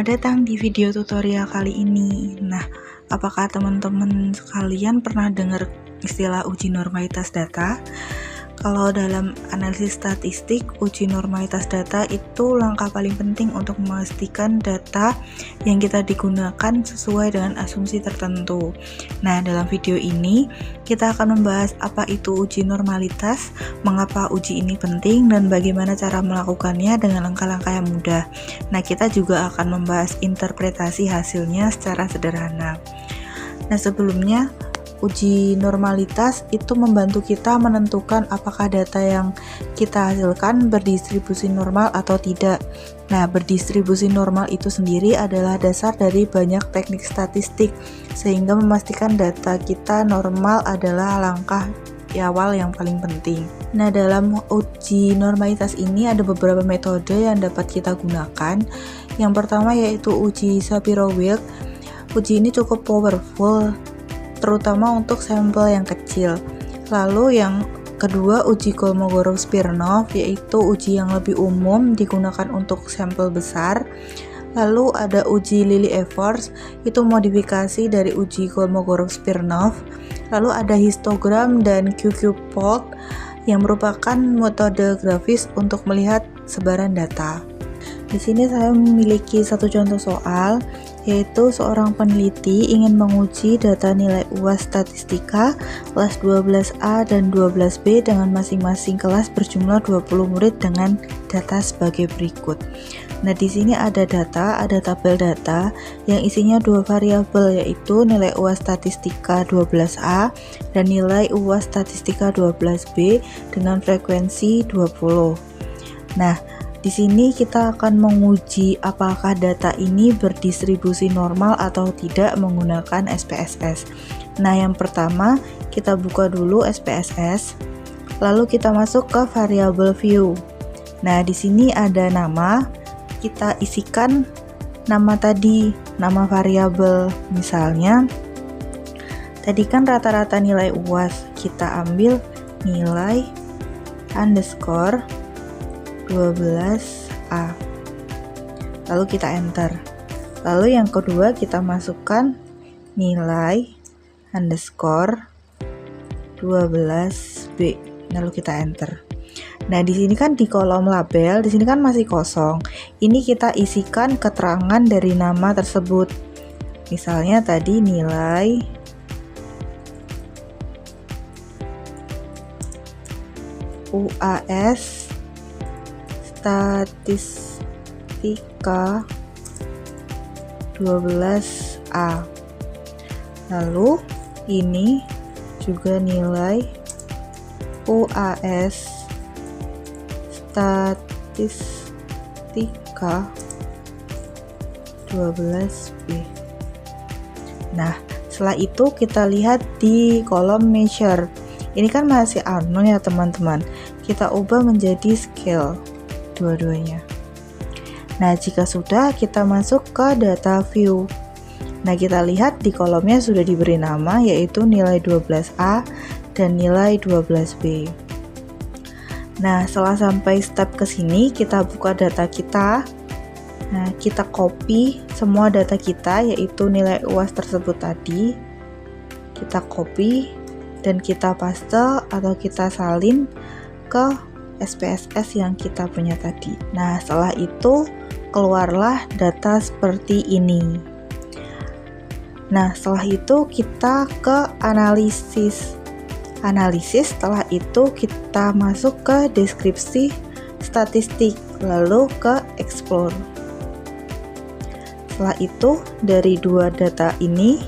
Selamat datang di video tutorial kali ini. Nah, apakah teman-teman sekalian pernah dengar istilah uji normalitas data? Kalau dalam analisis statistik, uji normalitas data itu langkah paling penting untuk memastikan data yang kita digunakan sesuai dengan asumsi tertentu. Nah, dalam video ini kita akan membahas apa itu uji normalitas, mengapa uji ini penting, dan bagaimana cara melakukannya dengan langkah-langkah yang mudah. Nah, kita juga akan membahas interpretasi hasilnya secara sederhana. Nah, sebelumnya uji normalitas itu membantu kita menentukan apakah data yang kita hasilkan berdistribusi normal atau tidak. Nah, berdistribusi normal itu sendiri adalah dasar dari banyak teknik statistik, sehingga memastikan data kita normal adalah langkah awal yang paling penting. Nah, dalam uji normalitas ini ada beberapa metode yang dapat kita gunakan. Yang pertama yaitu uji Shapiro-Wilk. Uji ini cukup powerful, terutama untuk sampel yang kecil. Lalu yang kedua uji Kolmogorov-Smirnov, yaitu uji yang lebih umum digunakan untuk sampel besar. Lalu ada uji Lillie-Evers, itu modifikasi dari uji Kolmogorov-Smirnov. Lalu ada histogram dan QQ-Plot yang merupakan metode grafis untuk melihat sebaran data. Di sini saya memiliki satu contoh soal, yaitu seorang peneliti ingin menguji data nilai UAS statistika kelas 12A dan 12B dengan masing-masing kelas berjumlah 20 murid dengan data sebagai berikut. Nah, di sini ada tabel data yang isinya dua variabel, yaitu nilai UAS statistika 12A dan nilai UAS statistika 12B dengan frekuensi 20. Nah, di sini kita akan menguji apakah data ini berdistribusi normal atau tidak menggunakan SPSS. Nah, yang pertama kita buka dulu SPSS, lalu kita masuk ke variabel view. Nah, di sini ada nama, kita isikan nama tadi, nama variabel. Misalnya, tadi kan rata-rata nilai UAS, kita ambil nilai underscore 12A, lalu kita enter. Lalu yang kedua kita masukkan nilai underscore 12B, lalu kita enter. Nah, di sini kan di kolom label, di sini kan masih kosong. Ini kita isikan keterangan dari nama tersebut. Misalnya tadi nilai UAS statistika 12A. Lalu ini juga nilai UAS statistika 12B. Nah, setelah itu kita lihat di kolom measure. Ini kan masih unknown ya teman-teman. Kita ubah menjadi scale dua-duanya. Nah, jika sudah, kita masuk ke data view. Nah, kita lihat di kolomnya sudah diberi nama, yaitu nilai 12A dan nilai 12B. Nah, setelah sampai step ke sini, kita buka data kita. Nah, kita copy semua data kita, yaitu nilai UAS tersebut tadi. Kita copy dan kita paste atau kita salin ke SPSS yang kita punya tadi. Nah, setelah itu keluarlah data seperti ini. Nah, setelah itu kita ke analisis. Setelah itu kita masuk ke deskripsi statistik, lalu ke explore. Setelah itu dari dua data ini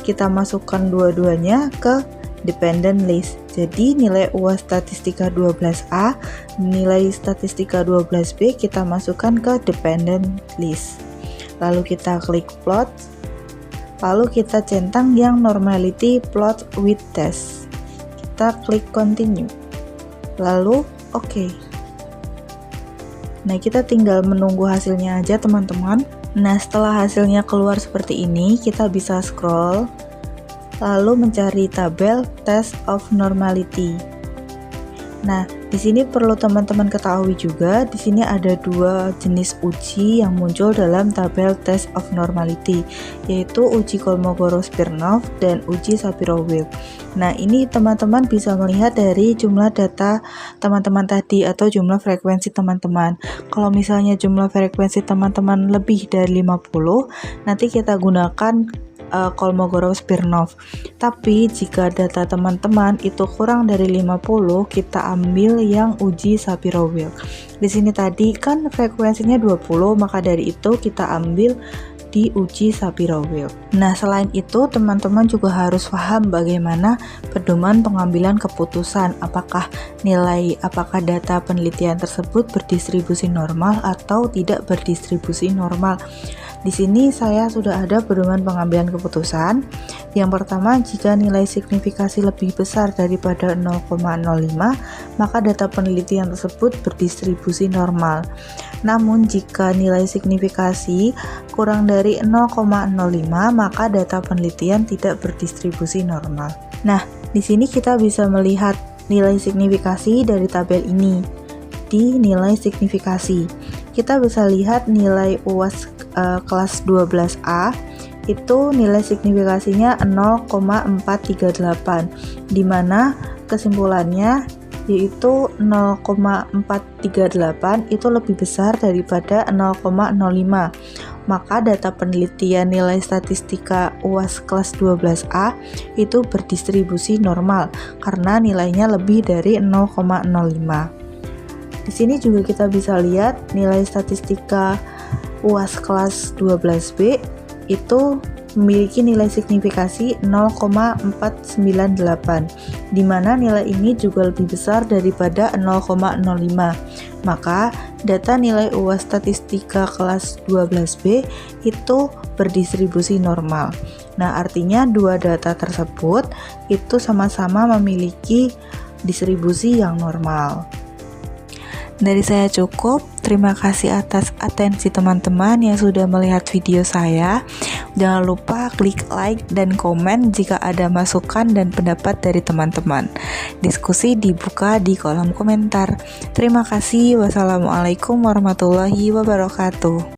kita masukkan dua-duanya ke dependent list. Jadi nilai UAS statistika 12A, nilai statistika 12B kita masukkan ke dependent list. Lalu kita klik plot. Lalu kita centang yang normality plot with test. Kita klik continue. Lalu oke. Nah, kita tinggal menunggu hasilnya aja teman-teman. Nah, setelah hasilnya keluar seperti ini, kita bisa scroll lalu mencari tabel test of normality. Nah, di sini perlu teman-teman ketahui juga, di sini ada dua jenis uji yang muncul dalam tabel test of normality, yaitu uji Kolmogorov-Smirnov dan uji Shapiro-Wilk. Nah, ini teman-teman bisa melihat dari jumlah data teman-teman tadi atau jumlah frekuensi teman-teman. Kalau misalnya jumlah frekuensi teman-teman lebih dari 50, nanti kita gunakan Kolmogorov-Smirnov. Tapi jika data teman-teman itu kurang dari 50, kita ambil yang uji Shapiro-Wilk. Di sini tadi kan frekuensinya 20, maka dari itu kita ambil di uji Shapiro-Wilk. Nah, selain itu teman-teman juga harus paham bagaimana pedoman pengambilan keputusan, apakah data penelitian tersebut berdistribusi normal atau tidak berdistribusi normal. Di sini saya sudah ada pedoman pengambilan keputusan. Yang pertama, jika nilai signifikasi lebih besar daripada 0,05, maka data penelitian tersebut berdistribusi normal. Namun jika nilai signifikasi kurang dari 0,05, maka data penelitian tidak berdistribusi normal. Nah, di sini kita bisa melihat nilai signifikasi dari tabel ini. Di nilai signifikasi, kita bisa lihat nilai UAS kelas 12A itu nilai signifikasinya 0,438, di mana kesimpulannya yaitu 0,438 itu lebih besar daripada 0,05. Maka data penelitian nilai statistika UAS kelas 12A itu berdistribusi normal karena nilainya lebih dari 0,05. Di sini juga kita bisa lihat nilai statistika UAS kelas 12B itu memiliki nilai signifikasi 0,498, di mana nilai ini juga lebih besar daripada 0,05. Maka data nilai UAS statistika kelas 12B itu berdistribusi normal. Nah, artinya dua data tersebut itu sama-sama memiliki distribusi yang normal. Dari saya cukup. Terima kasih atas atensi teman-teman yang sudah melihat video saya. Jangan lupa klik like dan komen jika ada masukan dan pendapat dari teman-teman. Diskusi dibuka di kolom komentar. Terima kasih. Wassalamualaikum warahmatullahi wabarakatuh.